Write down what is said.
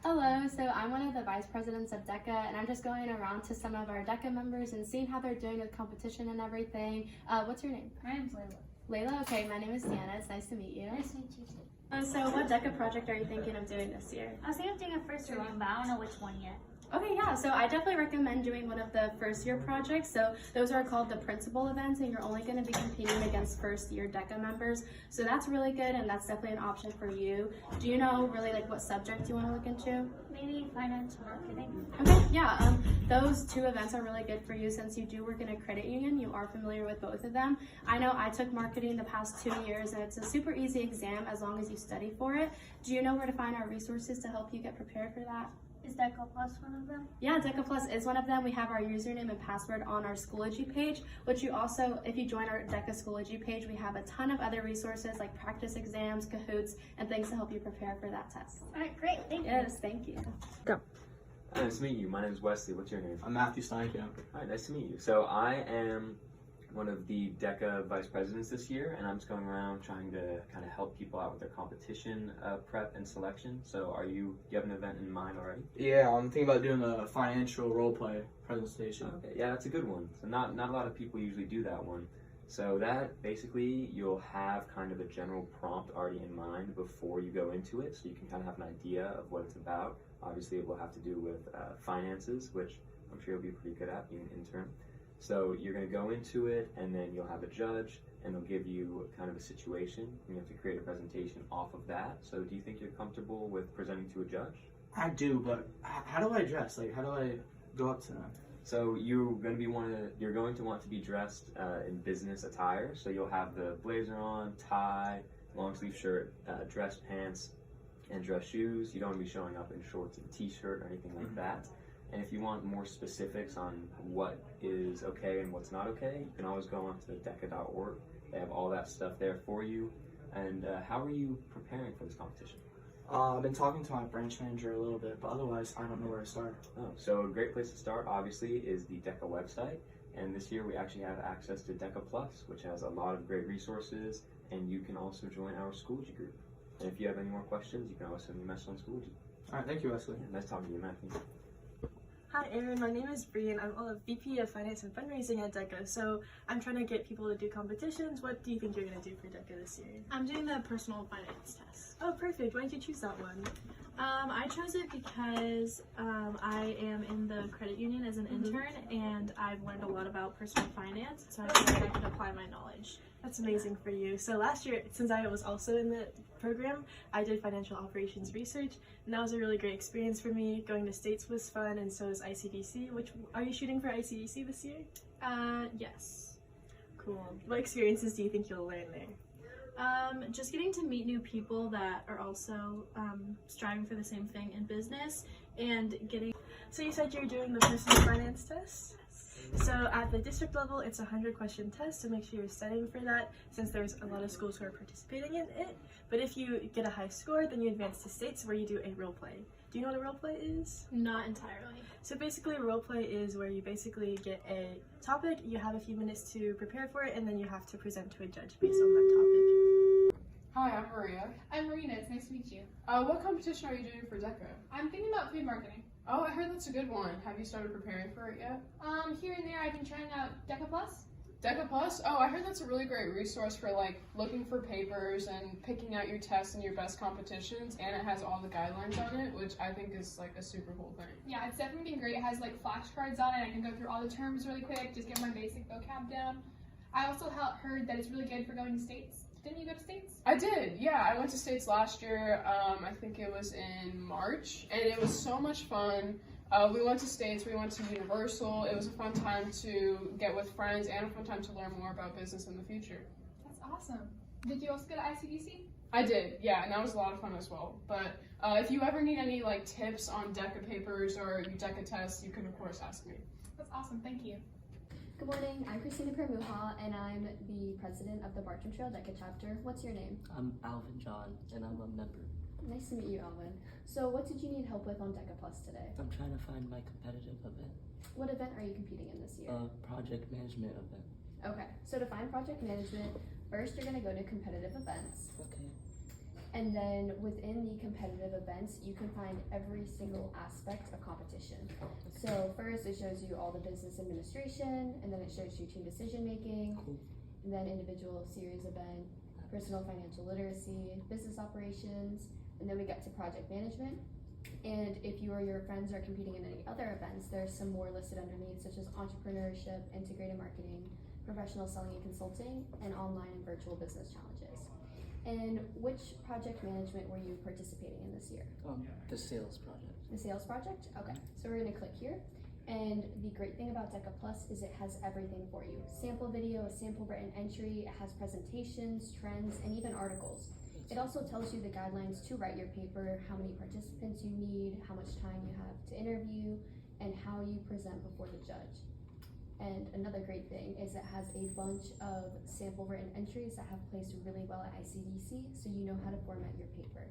Hello, so I'm one of the vice presidents of DECA, and I'm just going around to some of our DECA members and seeing how they're doing with competition and everything. What's your name? My name's Layla. Layla? Okay, my name is Sienna. It's nice to meet you. Nice to meet you too. So what DECA project are you thinking of doing this year? I was thinking of doing a first year one, but I don't know which one yet. Okay, yeah, so I definitely recommend doing one of the first year projects. So those are called the principal events, and you're only going to be competing against first year DECA members. So that's really good, and that's definitely an option for you. Do you know really like what subject you want to look into? Maybe finance or marketing. Okay, yeah, those two events are really good for you since you do work in a credit union. You are familiar with both of them. I know I took marketing the past 2 years, and it's a super easy exam as long as you study for it. Do you know where to find our resources to help you get prepared for that? Is DECA Plus one of them? Yeah, DECA Plus is one of them. We have our username and password on our Schoology page, which you also, if you join our DECA Schoology page, we have a ton of other resources like practice exams, Kahoots, and things to help you prepare for that test. All right, great. Thank you. Yes, thank you. Go. Hi, nice to meet you. My name is Wesley. What's your name? I'm Matthew Steinkamp. Hi, nice to meet you. So I am one of the DECA vice presidents this year, and I'm just going around trying to kind of help people out with their competition prep and selection. So do you have an event in mind already? Yeah, I'm thinking about doing a financial role play presentation. Okay, yeah, that's a good one. So not a lot of people usually do that one. So that basically you'll have kind of a general prompt already in mind before you go into it, so you can kind of have an idea of what it's about. Obviously, it will have to do with finances, which I'm sure you'll be pretty good at being an intern. So you're going to go into it, and then you'll have a judge, and they'll give you kind of a situation, and you have to create a presentation off of that. So do you think you're comfortable with presenting to a judge? I do, but how do I dress? Like, how do I go up to them? So you're going to want to be dressed in business attire. So you'll have the blazer on, tie, long sleeve shirt, dress pants, and dress shoes. You don't want to be showing up in shorts and t-shirt or anything like that. And if you want more specifics on what is okay and what's not okay, you can always go onto deca.org. They have all that stuff there for you. And how are you preparing for this competition? I've been talking to my branch manager a little bit, but otherwise I don't know where to start. Oh, so a great place to start, obviously, is the DECA website. And this year we actually have access to DECA Plus, which has a lot of great resources, and you can also join our Schoology group. And if you have any more questions, you can always send me a message on Schoology. All right, thank you, Wesley. Yeah, nice talking to you, Matthew. Hi Aaron, my name is Bree and I'm a VP of Finance and Fundraising at DECA. So I'm trying to get people to do competitions. What do you think you're going to do for DECA this year? I'm doing the personal finance test. Oh, perfect. Why did you choose that one? I chose it because I am in the credit union as an intern and I've learned a lot about personal finance, so I feel like I could apply my knowledge. That's amazing for you. So last year, since I was also in the program, I did financial operations research, and that was a really great experience for me. Going to States was fun, and so is ICDC. Are you shooting for ICDC this year? Yes. Cool. What experiences do you think you'll learn there? Just getting to meet new people that are also striving for the same thing in business and getting... So you said you're doing the personal finance test? So at the district level, it's a 100-question test, so make sure you're studying for that since there's a lot of schools who are participating in it. But if you get a high score, then you advance to states where you do a role play. Do you know what a role play is? Not entirely. So basically a role play is where you basically get a topic, you have a few minutes to prepare for it, and then you have to present to a judge based on that topic. Hi, I'm Maria. I'm Marina, it's nice to meet you. What competition are you doing for DECA? I'm thinking about food marketing. Oh, I heard that's a good one. Have you started preparing for it yet? Here and there I've been trying out DECA Plus. DECA Plus? Oh, I heard that's a really great resource for like looking for papers and picking out your tests and your best competitions, and it has all the guidelines on it, which I think is like a super cool thing. Yeah, it's definitely been great. It has like flashcards on it. I can go through all the terms really quick, just get my basic vocab down. I also heard that it's really good for going to States. Didn't you go to States? I did, yeah. I went to States last year. I think it was in March, and it was so much fun. We went to States, we went to Universal. It was a fun time to get with friends and a fun time to learn more about business in the future. That's awesome. Did you also go to ICDC? I did, yeah, and that was a lot of fun as well. But if you ever need any like tips on DECA papers or your DECA tests, you can of course ask me. That's awesome, thank you. Good morning, I'm Christina Permuha, and I'm the president of the Bartram Trail DECA chapter. What's your name? I'm Alvin John, and I'm a member. Nice to meet you, Alvin. So what did you need help with on DECA Plus today? I'm trying to find my competitive event. What event are you competing in this year? A project management event. Okay, so to find project management, first you're going to go to competitive events. Okay. And then within the competitive events, you can find every single aspect of competition. So first it shows you all the business administration, and then it shows you team decision making, and then individual series event, personal financial literacy, business operations, and then we get to project management. And if you or your friends are competing in any other events, there's some more listed underneath, such as entrepreneurship, integrated marketing, professional selling and consulting, and online and virtual business challenges. And which project management were you participating in this year? The sales project. The sales project? Okay, so we're gonna click here. And the great thing about DECA Plus is it has everything for you. Sample video, a sample written entry, it has presentations, trends, and even articles. It also tells you the guidelines to write your paper, how many participants you need, how much time you have to interview, and how you present before the judge. And another great thing is it has a bunch of sample written entries that have placed really well at ICDC, so you know how to format your paper.